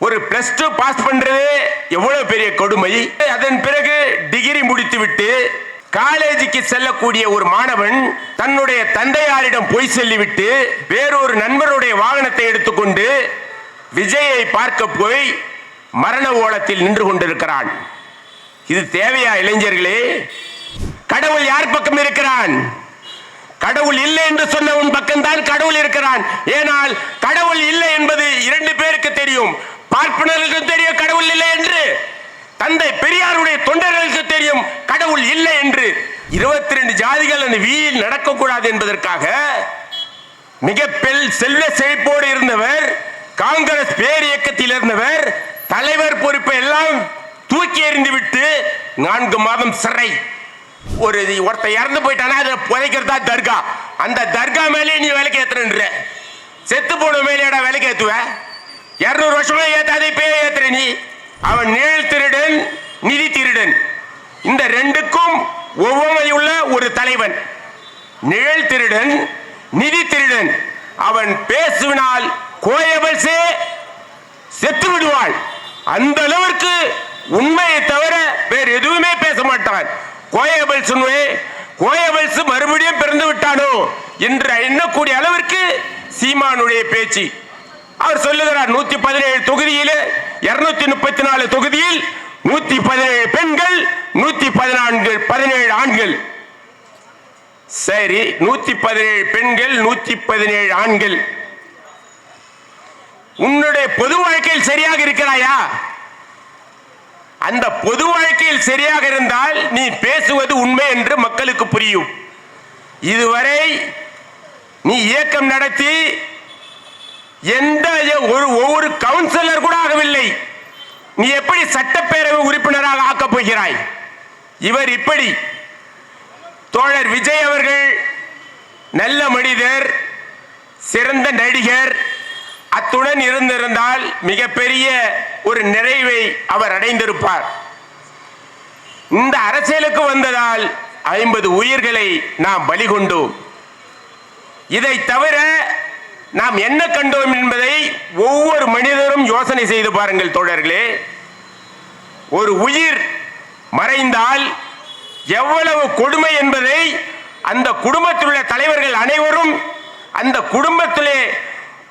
ஒரு plus two pass பண்றது எவ்வளவு பெரிய கொடுமை. அதன் பிறகு டிகிரி முடித்துவிட்டு காலேஜுக்கு செல்லக்கூடிய ஒரு மாணவன் தன்னுடைய தந்தையாரிடம் போய் சொல்லிவிட்டு வேறொரு நண்பருடைய வாகனத்தை எடுத்துக்கொண்டு விஜயை பார்க்க போய் மரண ஓலத்தில் நின்று கொண்டிருக்கிறான். இது தேவையா இளைஞர்களே? கடவுள் யார் பக்கம் இருக்கிறான்? கடவுள் இல்லை என்று சொன்னவன் பக்கம்தான் கடவுள் இருக்கிறான். ஏனால் கடவுள் இல்லை என்பது இரண்டு பேருக்கு தெரியும். பார்ப்பனர்களுக்கு தெரியும் கடவுள் இல்லை என்று, தந்தை பெரியாருடைய தொண்டர்களுக்கு தெரியும் கடவுள் இல்லை என்று. 22 ஜாதிகள் அந்த வீதியில் நடக்கக்கூடாது என்பதற்காக மிக செல்வ செழிப்போடு இருந்தவர், காங்கிரஸ் பேர் இயக்கத்தில் இருந்தவர், தலைவர் பொறுப்பை எல்லாம் தூக்கி எறிந்து விட்டு 4 மாதம் சிறை. ஒருத்த இறந்து போயிட்டானா அதை புதைக்கிறதா தர்கா. அந்த தர்கா மேலே நீ வேலைக்கு ஏத்துற, செத்து போன மேலேடா வேலைக்கு ஏத்துவ? 200 வருஷமா ஏத்தாத இப்பயே ஏத்துற நீ. அவன் நிழல் திருடன், நிதி திருடன். இந்த ரெண்டுக்கும் ஒவ்வாமையுள்ள ஒரு தலைவன். நிழல் திருடன், நிதி திருடன். அவன் பேசுவினால் கோயபல்சே செத்து விடுவாள். அந்த அளவிற்கு உண்மையை தவிர வேறு எதுவுமே பேச மாட்டான். கோயபல்ஸ் மறுபடியும் பிறந்து விட்டானோ என்று எண்ணக்கூடிய அளவிற்கு சீமானுடைய பேச்சு. அவர் சொல்லுகிறார் 117 தொகுதியில் 234 தொகுதியில் 117 பெண்கள், 117 ஆண்கள். சரி, 117 பெண்கள், 117 ஆண்கள். உன்னுடைய பொது வாழ்க்கையில் சரியாக இருக்கிறாயா? அந்த பொது வாழ்க்கையில் சரியாக இருந்தால் நீ பேசுவது உண்மை என்று மக்களுக்கு புரியும். இதுவரை நீ இயக்கம் நடத்தி ஒவ்வொரு கவுன்சிலர் கூட ஆகவில்லை. நீ எப்படி சட்டப்பேரவை உறுப்பினராக ஆக்கப் போகிறாய்? இவர் இப்படி. தோழர் விஜய் அவர்கள் நல்ல மனிதர், சிறந்த நடிகர். அத்துடன் இருந்திருந்தால் மிகப்பெரிய ஒரு நிறைவை அவர் அடைந்திருப்பார். இந்த அரசியலுக்கு வந்ததால் 50 உயிர்களை நாம் பலி கொண்டோம். இதை தவிர நாம் என்ன கண்டோம் என்பதை ஒவ்வொரு மனிதரும் யோசனை செய்து பாருங்கள் தோழர்களே. ஒரு உயிர் மறைந்தால் எவ்வளவு கொடுமை என்பதை அந்த குடும்பத்தில் உள்ள தலைவர்கள் அனைவரும், அந்த குடும்பத்திலே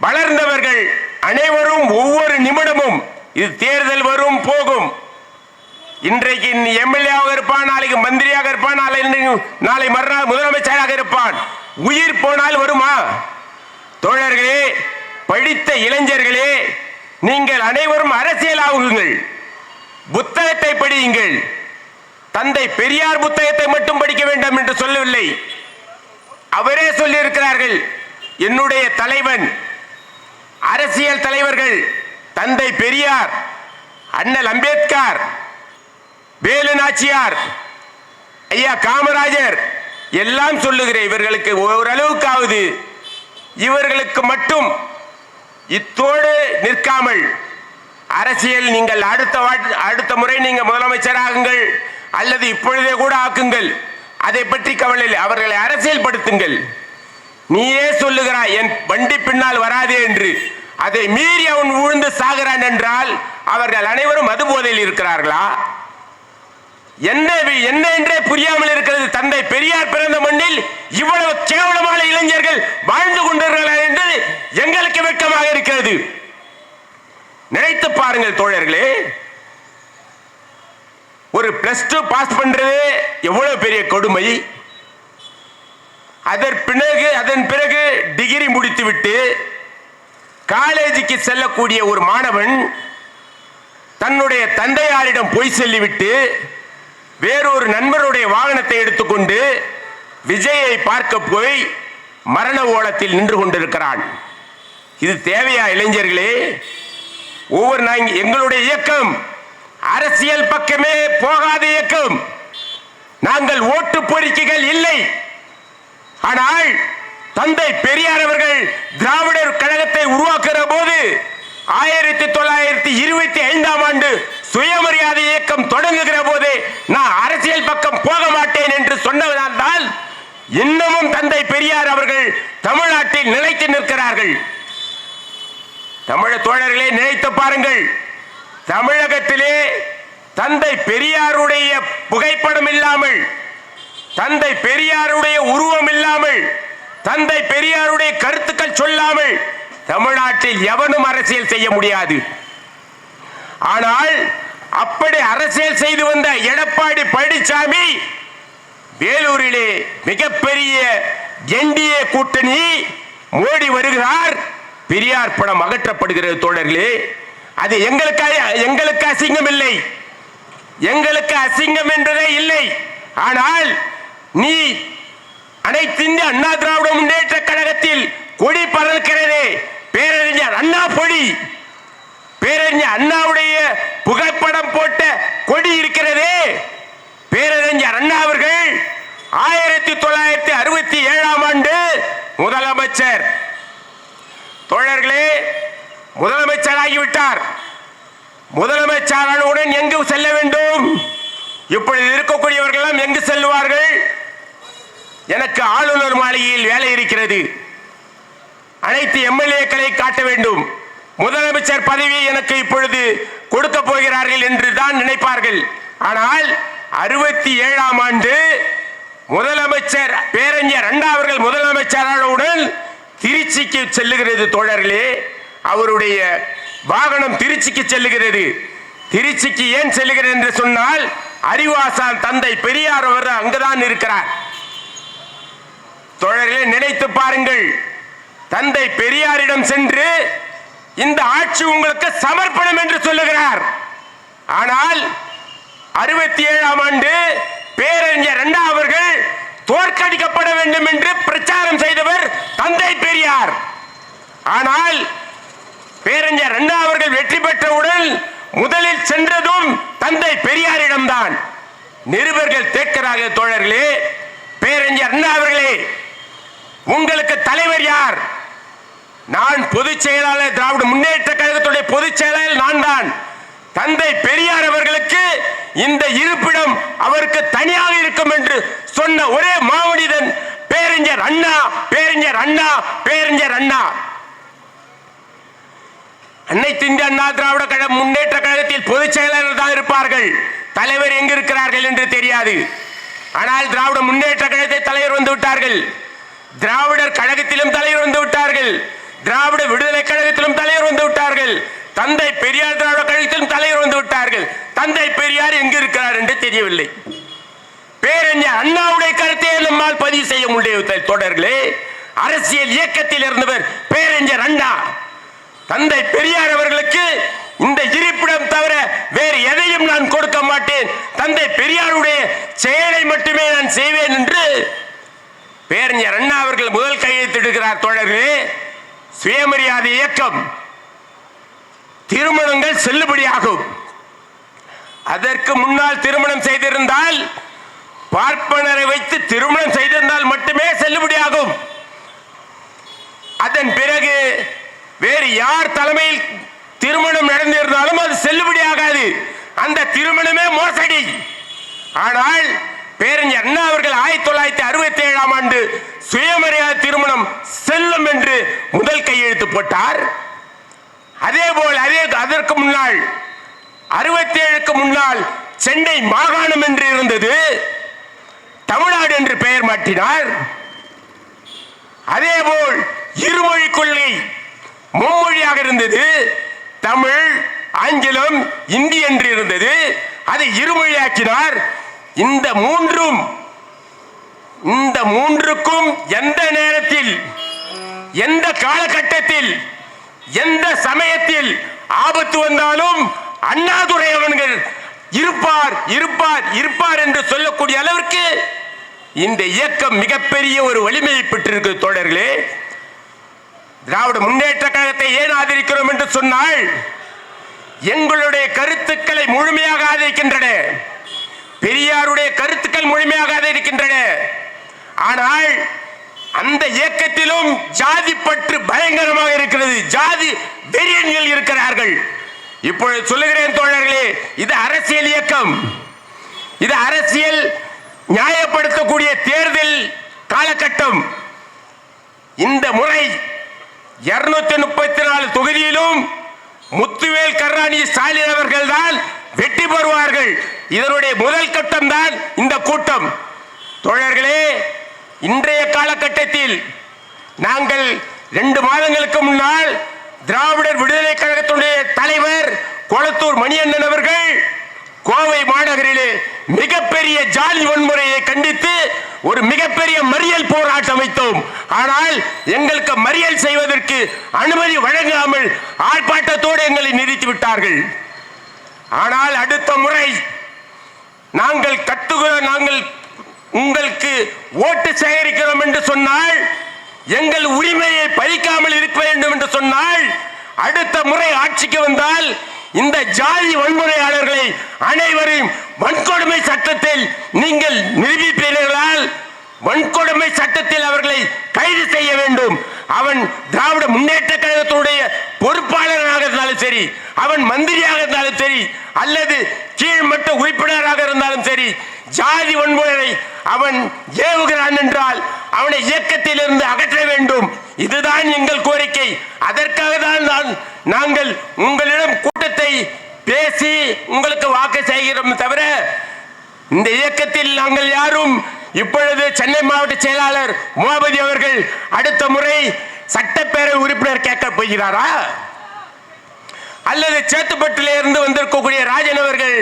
வளர்ந்தவர்கள் அனைவரும் ஒவ்வொரு நிமிடமும், இது தேர்தல் வரும் போகும், இன்றைக்கு எம்எல்ஏவாக இருப்பான், நாளைக்கு மந்திரியாக இருப்பான், நாளை மறுநாள் முதலமைச்சராக இருப்பான். உயிர் போனால் வருமா? தோழர்களே, படித்த இளைஞர்களே, நீங்கள் அனைவரும் அரசியல் ஆகுங்கள். புத்தகத்தை படியுங்கள். தந்தை பெரியார் புத்தகத்தை மட்டும் படிக்க வேண்டாம் என்று சொல்லவில்லை. அவரே சொல்லி இருக்கிறார்கள், என்னுடைய தலைவன், அரசியல் தலைவர்கள் தந்தை பெரியார், அண்ணல் அம்பேத்கர், வேலு நாச்சியார், ஐயா காமராஜர் எல்லாம் சொல்லுகிறேன். இவர்களுக்கு ஓரளவுக்காவது இவர்களுக்கு மட்டும் இத்தோடு நிற்காமல் அரசியல் நீங்கள் அடுத்த முறை நீங்க முதலமைச்சராகுங்கள் அல்லது இப்பொழுதே கூட ஆக்குங்கள், அதை பற்றி கவலை இல்லை. அவர்களை அரசியல் படுத்துங்கள். நீயே சொல்லுகிறாய் என் வண்டி பின்னால் வராதே என்று. அதை மீறி அவன் விழுந்து சாகிறான் என்றால் அவர்கள் அனைவரும் மது போதையில் இருக்கிறார்களா? என்ன என்றே புரியாமல் இருக்கிறது. தந்தை பெரியார் பிறந்த மண்ணில் இவ்வளவு கேவலமான இளைஞர்கள் வாழ்ந்து கொண்டிருக்கிறார்கள் என்று எங்களுக்கு வெட்கமாக இருக்கிறது. நினைத்து பாருங்கள் தோழர்களே, ஒரு பிளஸ் டூ பாஸ் பண்றது எவ்வளவு பெரிய கொடுமை. அதன் பிறகு டிகிரி முடித்துவிட்டு காலேஜுக்கு செல்லக்கூடிய ஒரு மாணவன் தன்னுடைய தந்தையாரிடம் போய் சொல்லிவிட்டு வேறொரு நண்பருடைய வாகனத்தை எடுத்துக்கொண்டு விஜயை பார்க்க போய் மரண ஓலத்தில் நின்று கொண்டிருக்கிறான். இது தேவையா இளைஞர்களே? எங்களுடைய இயக்கம் அரசியல் பக்கமே போகாத இயக்கம். நாங்கள் ஓட்டு பொறிக்கைகள் இல்லை. ஆனால் தந்தை பெரியார் அவர்கள் திராவிடர் கழகத்தை உருவாக்குகிற போது 1925ஆம் ஆண்டு சுயமரியாதை இயக்கம் தொடங்குகிற போது நான் அரசியல் பக்கம் போக மாட்டேன் என்று சொன்னதால் இன்னமும் தந்தை பெரியார் அவர்கள் தமிழ்நாட்டில் நிலைத்து நிற்கிறார்கள். தமிழ் தோழர்களே, நினைத்து பாருங்கள். தமிழகத்திலே தந்தை பெரியாருடைய புகைப்படம் இல்லாமல், தந்தை பெரியாருடைய உருவம் இல்லாமல், தந்தை பெரியாருடைய கருத்துக்கள் சொல்லாமல் தமிழ்நாட்டில் எவனும் அரசியல் செய்ய முடியாது. ஆனால் அப்படி அரசியல் செய்து வந்த எடப்பாடி பழனிசாமி வேலூரிலே மிகப்பெரிய என்டிஏ கூட்டணி மோடி வருகிறார், பெரியார் படம் அகற்றப்படுகிறது. தோழர்களே, அது எங்களுக்கு அசிங்கம் இல்லை, எங்களுக்கு அசிங்கம் என்றதே இல்லை. ஆனால் நீ அனைத்து இந்திய அண்ணா திராவிட முன்னேற்ற கழகத்தில் கொடி பறக்கிறதே, பேரறிஞர் அண்ணா கொடி, பேரறிஞர் அண்ணாவுடைய புகைப்படம் போட்ட கொடி இருக்கிறதே. பேரறிஞர் அண்ணா அவர்கள் 1967ஆம் ஆண்டு முதலமைச்சர். தோழர்களே, முதலமைச்சர் ஆகிவிட்டார். முதலமைச்சரானவுடன் எங்கு செல்ல வேண்டும்? இப்பொழுது இருக்கக்கூடியவர்கள் எங்கு செல்வார்கள்? எனக்கு ஆளுநர் மாளிகையில் வேலை இருக்கிறது, அனைத்து எம்எல்ஏக்களை காட்ட வேண்டும், முதலமைச்சர் பதவியை எனக்கு இப்பொழுது கொடுக்க போகிறார்கள் என்று தான் நினைப்பார்கள். ஆனால் 67ஆம் ஆண்டு முதலமைச்சர் பேரறிஞர் அண்ணா அவர்கள் முதலமைச்சரானவுடன் திருச்சிக்கு செல்லுகிறது. தோழர்களே, அவருடைய வாகனம் திருச்சிக்கு செல்லுகிறது. திருச்சிக்கு ஏன் செல்லுகிறது என்று சொன்னால், அறிவாசான் தந்தை பெரியார் அவர் அங்குதான் இருக்கிறார். தோழர்களே, நினைத்து பாருங்கள், தந்தை பெரியாரிடம் சென்று இந்த ஆட்சி உங்களுக்கு சமர்ப்பணம் என்று சொல்லுகிறார். ஆனால் 67ஆம் ஆண்டு பேரறிஞர் அண்ணா அவர்கள் தோற்கடிக்கப்பட வேண்டும் என்று பிரச்சாரம் செய்தவர் தந்தை பெரியார். ஆனால் பேரறிஞர் அண்ணா அவர்கள் வெற்றி பெற்றவுடன் முதலில் சென்றதும் தந்தை பெரியாரிடம்தான். நிருபர்கள் கேட்கிறார்கள், தோழர்களே, பேரறிஞர் அண்ணா அவர்களே, உங்களுக்கு தலைவர் யார்? நான் பொதுச் செயலாளர், திராவிட முன்னேற்ற கழகத்துடைய பொதுச் செயலாளர் நான் தான். தந்தை பெரியார் அவர்களுக்கு இந்த இருப்பிடம் அவருக்கு தனியாக இருக்கும் என்று சொன்ன ஒரே மாமனிதன் பேரறிஞர் அண்ணா, பேரறிஞர் அண்ணா, பேரறிஞர் அண்ணா. அனைத்து இந்திய அண்ணா திராவிட கழக முன்னேற்ற கழகத்தில் பொதுச் செயலாளர் தான் இருப்பார்கள், தலைவர் எங்கு இருக்கிறார்கள் என்று தெரியாது. ஆனால் திராவிட முன்னேற்ற கழகத்தை தலைவர் வந்து விட்டார்கள், திராவிடர் கழகத்திலும் தலைவர் வந்து விட்டார்கள், திராவிட விடுதலை கழகத்திலும் தலைவர் வந்து விட்டார்கள், தந்தை பெரியார் திராவிட கழகத்திலும் தலைவர் வந்து விட்டார்கள். தந்தை பெரியார் எங்கு இருக்கிறார் என்று தெரியவில்லை. பேரறிஞர் அண்ணாவுடைய கருத்தை நம்மால் பதிவு செய்ய முடியவில்லை. தொடர்களே, அரசியல் இயக்கத்தில் இருந்தவர் பேரறிஞர் அண்ணா. தந்தை பெரியார் அவர்களுக்கு இந்த இருப்பிடம் தவிர வேறு எதையும் நான் கொடுக்க மாட்டேன், தந்தை பெரியாருடைய செயலை மட்டுமே நான் செய்வேன் என்று பேரறிஞர் அண்ணா அவர்கள் முதல் கையெழுத்திடுகிறார். தோழர்களே, சுயமரியாதை இயக்கம், திருமணங்கள் செல்லுபடியாகும். அதற்கு முன்னால் திருமணம் செய்திருந்தால், பார்ப்பனரை வைத்து திருமணம் செய்திருந்தால் மட்டுமே செல்லுபடியாகும். அதன் பிறகு வேறு யார் தலைமையில் திருமணம் நடந்திருந்தாலும் அது செல்லுபடியாகாது, அந்த திருமணமே மோசடி. ஆனால் பேரறிஞர் அண்ணா அவர்கள் 1967ஆம் ஆண்டு சுயமரியாதை திருமணம் செல்லும் என்று முதல் கையெழுத்து போட்டார். அதேபோல் அதற்கு முன்னால் 67க்கு முன்னால் சென்னை மாகாணம் என்று இருந்தது, தமிழ்நாடு என்று பெயர் மாற்றினார். அதேபோல் இருமொழி கொள்கை மும்மொழியாக இருந்தது, தமிழ், ஆங்கிலம், இந்தி என்று இருந்தது, அதை இருமொழியாக்கினார். இந்த மூன்றுக்கும் எந்த நேரத்தில், எந்த காலகட்டத்தில், எந்த சமயத்தில் ஆபத்து வந்தாலும் அண்ணாதுரை அவர்கள் இருப்பார் இருப்பார் இருப்பார் என்று சொல்லக்கூடிய அளவிற்கு இந்த இயக்கம் மிகப்பெரிய ஒரு வலிமையை பெற்றிருக்கு. தோழர்களே, திராவிட முன்னேற்ற கழகத்தை ஏன் ஆதரிக்கிறோம் என்று சொன்னால், எங்களுடைய கருத்துக்களை முழுமையாக ஆதரிக்கின்றன, பெரியாருடைய கருத்துக்கள் முழுமையாக ஆதரிக்கின்றன. ஆனால் அந்த இயக்கத்திலும் ஜாதி பற்று பயங்கரமாக இருக்கிறது, ஜாதி வெறியன்கள் இருக்கிறார்கள். இப்பொழுது சொல்லுகிறேன் தோழர்களே, இது அரசியல் இயக்கம், இது அரசியல் நியாயப்படுத்தக்கூடிய தேர்தல் காலகட்டம். இந்த முறை 234 தொகுதியிலும் முத்துவேல் கருணாநிதி ஸ்டாலின் அவர்கள் பெறுவார்கள். இதனுடைய முதல் கட்டம் தான் இந்த கூட்டம். தோழர்களே, இன்றைய காலகட்டத்தில் நாங்கள் 2 மாதங்களுக்கு முன்னால் திராவிடர் விடுதலை கழகத்துடைய தலைவர் கொளத்தூர் மணியண்ணன் அவர்கள் கோவை மாநகரிலே மிகப்பெரிய ஜாதி வன்முறையை கண்டித்து ஒரு மிகப்பெரிய மறியல் போராட்டம் வைத்தோம். ஆனால் எங்களுக்கு மறியல் செய்வதற்கு அனுமதி வழங்காமல் ஆர்ப்பாட்டத்தோடு எங்களை நிறுத்திவிட்டார்கள். ஆனால் அடுத்த முறை நாங்கள் உங்களுக்கு ஓட்டு சேகரிக்கிறோம் என்று சொன்னால், எங்கள் உரிமையை பறிக்காமல் இருக்க வேண்டும் என்று சொன்னால், அடுத்த முறை ஆட்சிக்கு வந்தால் இந்த ஜாதி வன்முறையாளர்களை அனைவரையும் வன்கொடுமை சட்டத்தில் நீங்கள் நிரூபிப்பீர்களால் வன்கொடுமை சட்டத்தில் அவர்களை கைது செய்ய வேண்டும். அவன் திராவிட முன்னேற்ற கழகத்துடைய பொறுப்பாளராக இருந்தாலும் சரி, அவன் மந்திரியாக இருந்தாலும் சரி, அல்லது கீழ்மட்ட உறுப்பினராக இருந்தாலும் சரி, ஜாதி வன்முறை அவன் ஏவுகிறான் என்றால் அவனை இயக்கத்தில் இருந்து அகற்ற வேண்டும். இதுதான் எங்கள் கோரிக்கை. அதற்காக தான் நாங்கள் உங்களிடம் கூட்டத்தை பேசி உங்களுக்கு வாக்கு செய்கிறோம். தவிர இந்த இயக்கத்தில் நாங்கள் யாரும் இப்பொழுது சென்னை மாவட்ட செயலாளர் மோபதி அவர்கள் அடுத்த முறை சட்டப்பேரவை உறுப்பினர் கேட்க போகிறாரா? அல்லது சேத்துப்பட்டில இருந்து வந்திருக்கக்கூடிய ராஜன் அவர்கள்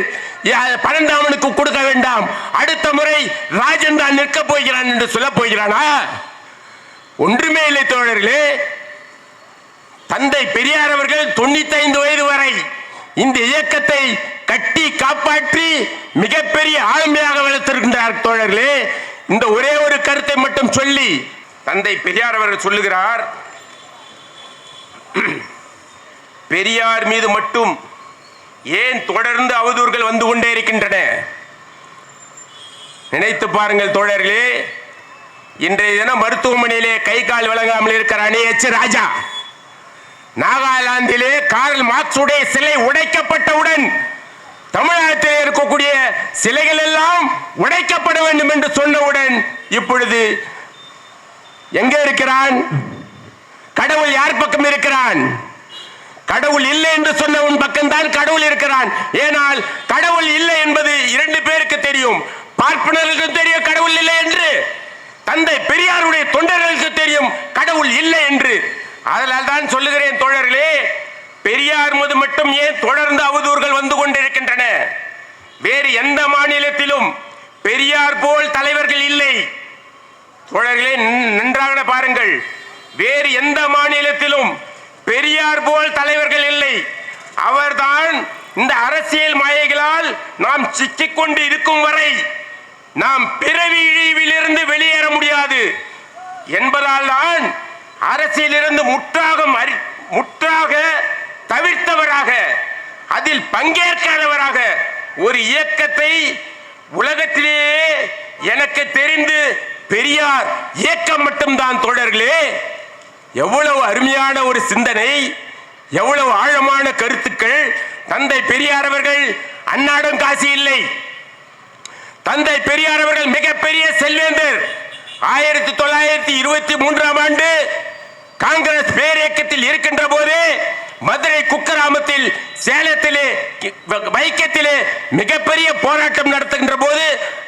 பரந்தாமனுக்கு கொடுக்க வேண்டாம், அடுத்த முறை ராஜன் தான் நிற்க போகிறான் என்று சொல்ல போகிறானா? ஒன்றுமே இல்லை தோழர்களே. தந்தை பெரியார் அவர்கள் 95 வயது வரை இந்த இயக்கத்தை கட்டி காப்பாற்றி மிகப்பெரிய ஆளுமையாக வளர்த்திருக்கின்றார். தோழர்களே, இந்த ஒரே ஒரு கருத்தை மட்டும் சொல்லி தந்தை பெரியார் அவர்கள் சொல்லுகிறார், பெரியார் மீது மட்டும் ஏன் தொடர்ந்து அவதூறுகள் வந்து கொண்டே இருக்கின்றன? நினைத்து பாருங்கள் தோழர்களே. இன்றைய தினம் மருத்துவமனையிலே கை கால் வழங்காமல் இருக்கிறானே எச் ராஜா, நாகாலாந்திலே கார்ல் மார்க்சுடைய சிலை உடைக்கப்பட்டவுடன் தமிழகத்தில் இருக்கக்கூடிய சிலைகள் எல்லாம் உடைக்கப்பட வேண்டும் என்று சொன்னவுடன் இப்பொழுது எங்கே இருக்கிறான்? கடவுள் யார் பக்கம் இருக்கிறான்? கடவுள் இல்லை என்று சொன்னவன் பக்கம்தான் கடவுள் இருக்கிறான். ஏனால் கடவுள் இல்லை என்பது 2 பேருக்கு தெரியும். பார்ப்பனர்களுக்கு தெரியும் கடவுள் இல்லை என்று, தந்தை பெரியாருடைய தொண்டர்களுக்கு தெரியும் கடவுள் இல்லை என்று. அதனால் தான் சொல்லுகிறேன் தோழர்களே, பெரியார் மீது மட்டும் ஏன் தொடர்ந்து அவதூறுகள் வந்து கொண்டிருக்கின்றன? வேறு எந்த மாநிலத்திலும் பெரியார் போல் தலைவர்கள் இல்லை. தோழர்களே, நன்றாக பாருங்கள், வேறு எந்த மாநிலத்திலும் பெரியார் போல் தலைவர்கள் இல்லை. அவர்தான் இந்த அரசியல் மாயைகளால் நாம் சிக்கிக்கொண்டு இருக்கும் வரை நாம் பிறவி இழிவிலிருந்து வெளியேற முடியாது என்பதால் தான் அரசியலிருந்து முற்றாக தவிர்த்தவராக, அதில் பங்கேற்காதவராக ஒரு இயக்கத்தை உலகத்திலேயே எனக்கு தெரிந்து பெரியார் இயக்கம் மட்டும்தான். தோழர்களே, எவ்வளவு அருமையான ஒரு சிந்தனை, எவ்வளவு ஆழமான கருத்துக்கள். தந்தை பெரியார் அவர்கள் அன்னாடம் காசி இல்லை. தந்தை பெரியார் அவர்கள் மிகப்பெரிய செல்வேந்தர். 1923ஆம் ஆண்டு காங்கிரஸ் பேரியக்கத்தில் இருக்கின்ற போது மதுரை குக்கிராமத்தில், சேலத்திலே, வைக்கத்திலே மிகப்பெரிய போராட்டம் நடத்துகின்ற போது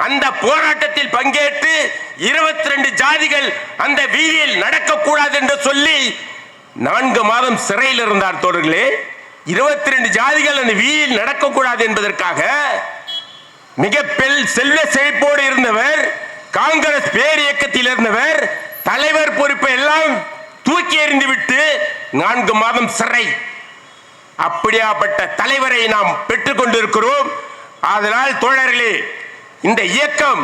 அந்த போராட்டத்தில் பங்கேற்று 22 ஜாதிகள் அந்த வீதியில் நடக்கக்கூடாது என்று சொல்லி 4 மாதம் சிறையில் இருந்தார். தோழர்களே, 22 ஜாதிகள் அந்த வீதியில் நடக்கக்கூடாது என்பதற்காக மிக செல்வ செழிப்போடு இருந்தவர், காங்கிரஸ் பேர் இயக்கத்தில் இருந்தவர், தலைவர் பொறுப்பை எல்லாம் தூக்கி எறிந்துவிட்டு 4 மாதம் சிறை. அப்படியாப்பட்ட தலைவரை நாம் பெற்றுக் கொண்டிருக்கிறோம். அதனால் தோழர்களே, இந்த இயக்கம்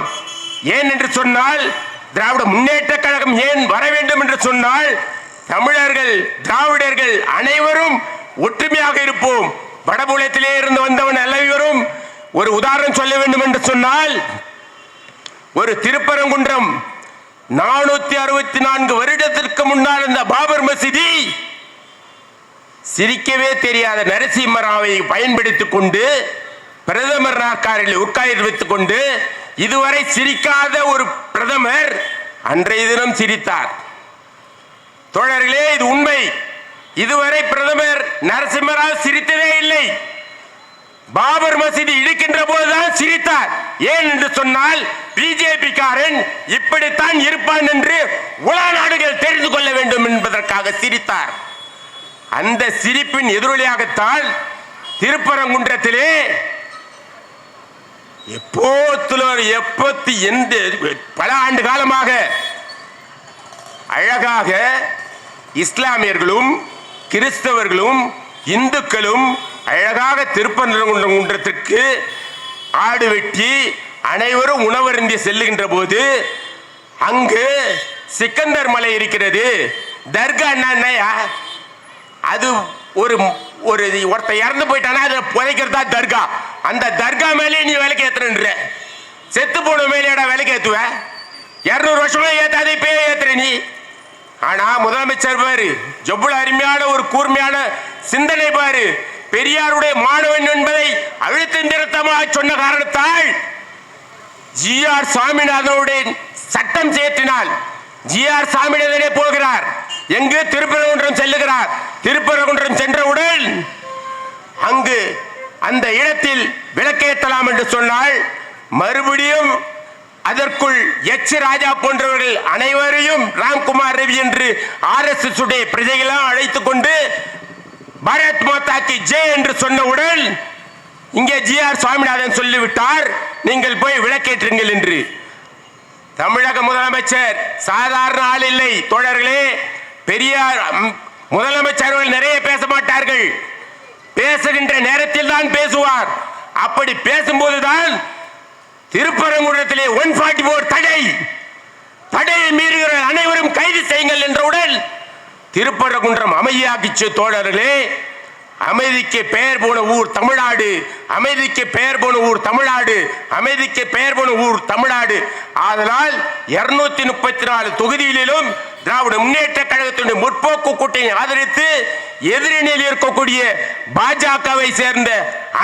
ஏன் என்று சொன்னால், திராவிட முன்னேற்ற கழகம் ஏன் வர வேண்டும் என்று சொன்னால், தமிழர்கள் திராவிடர்கள் அனைவரும் ஒற்றுமையாக இருப்போம். வடபுலத்திலே இருந்து வந்தவன் அனைவரும் ஒரு உதாரணம் சொல்ல வேண்டும் என்று சொன்னால், ஒரு திருப்பரங்குன்றம் 464 வருடத்திற்கு முன்னால் இந்த பாபர் மசீதி சிரிக்கவே தெரியாத நரசிம்மராவை பயன்படுத்திக் கொண்டு பிரதமர் நாற்காரில் உட்கார்ந்து வைத்துக் கொண்டு இதுவரை சிரிக்காத ஒரு பிரதமர் அன்றைய தினம் சிரித்தார். தோழர்களே, இது உண்மை. இதுவரை பிரதமர் நரசிம்மராவ் சிரித்ததே இல்லை. பாபர் மசீதி இடிக்கின்ற போதுதான் சிரித்தார். ஏன் என்று சொன்னால் பிஜேபி காரன் இப்படித்தான் இருப்பான் என்று உலக நாடுகள் தெரிந்து கொள்ள வேண்டும் என்பதற்காக சிரித்தார். அந்த சிரிப்பின் எதிரொலியாகத்தான் திருப்பரங்குன்றத்திலே பல ஆண்டு காலமாக அழகாக இஸ்லாமியர்களும் கிறிஸ்தவர்களும் இந்துக்களும் அழகாக திருப்பரங்குன்றத்திற்கு ஆடு வெட்டி அனைவரும் உணவருந்தி செல்லுகின்ற போது அங்கு சிக்கந்தர் மலை இருக்கிறது. தர்கா என்னையா? அது ஒருத்த இறந்து போயிட்டானா அதை புதைக்கிறதா தர்கா. அந்த தர்கா மேலே நீ விலைக்கு ஏத்துற, செத்து போன மேலேடா விலைக்கு ஏத்துவ? 200 வருஷமா ஏத்தாத இப்பயே ஏத்துற நீ. ஆனா முதலமைச்சர் பாரு, எவ்வளவு அருமையான ஒரு கூர்மையான சிந்தனை பாரு. பெரியாருடைய மாணவன் என்பதை அழுத்த நிறுத்தமாக சொன்ன காரணத்தால் ஜி.ஆர். சாமிநாதனுடைய சட்டம் சேற்றினால் ஜி.ஆர். சாமிநாதனே போகிறார். எங்கு? திருப்பரங்குன்றம் செல்லுகிறார். திருப்பரங்குன்றம் சென்றவுடன் அங்கு அந்த இடத்தில் விளக்கேற்றலாம் என்று சொன்னால் மறுபடியும் அதற்குள் எச் ராஜா போன்றவர்கள் அனைவரையும் ராம்குமார் ரவி என்று RSS உடைய பிரஜைகளாம் அழைத்துக் கொண்டு பாரத் மாதா கி ஜெய் என்று சொன்னவுடன் இங்கே ஜி.ஆர். சுவாமிநாதன் சொல்லிவிட்டார், நீங்கள் போய் விளக்கேற்றுங்கள் என்று. தமிழக முதலமைச்சர் சாதாரண ஆள் இல்லை தோழர்களே. பெரியார் முதலமைச்சர்கள் நிறைய பேச மாட்டார்கள், பேசுகின்ற நேரத்தில் தான் பேசுவார். அப்படி பேசும்போதுதான் திருப்பரங்குன்றத்திலே 144 தடையை மீறுகிற அனைவரும் கைது செய்யுங்கள் என்றவுடன் திருப்பரங்குன்றம் அமைதியாக்கிச்சு. தோழர்களே, அமைதிக்கு பெயர் போன ஊர் தமிழ்நாடு, அமைதிக்கு பெயர் போன ஊர் தமிழ்நாடு, அமைதிக்கு பெயர் போன ஊர் தமிழ்நாடு. ஆதலால் 234 தொகுதிகளிலும் திராவிட முன்னேற்ற கழகத்தினுடைய முற்போக்கு கூட்டணி ஆதரித்து எதிரணியில் இருக்கக்கூடிய பாஜகவை சேர்ந்த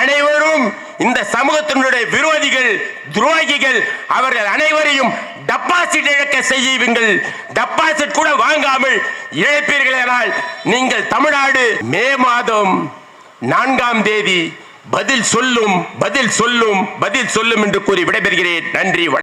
அனைவரும் இந்த சமூகத்தினுடைய விரோதிகள், துரோகிகள், அவர்கள் அனைவரையும் டெபாசிட் இழக்க செய்யுங்கள். டெபாசிட் கூட வாங்காமல் இழப்பீர்களானால் நீங்கள் தமிழ்நாடு மே மாதம் 4ஆம் தேதி பதில் சொல்லும், பதில் சொல்லும், பதில் சொல்லும் என்று கூறி விடைபெறுகிறேன். நன்றி.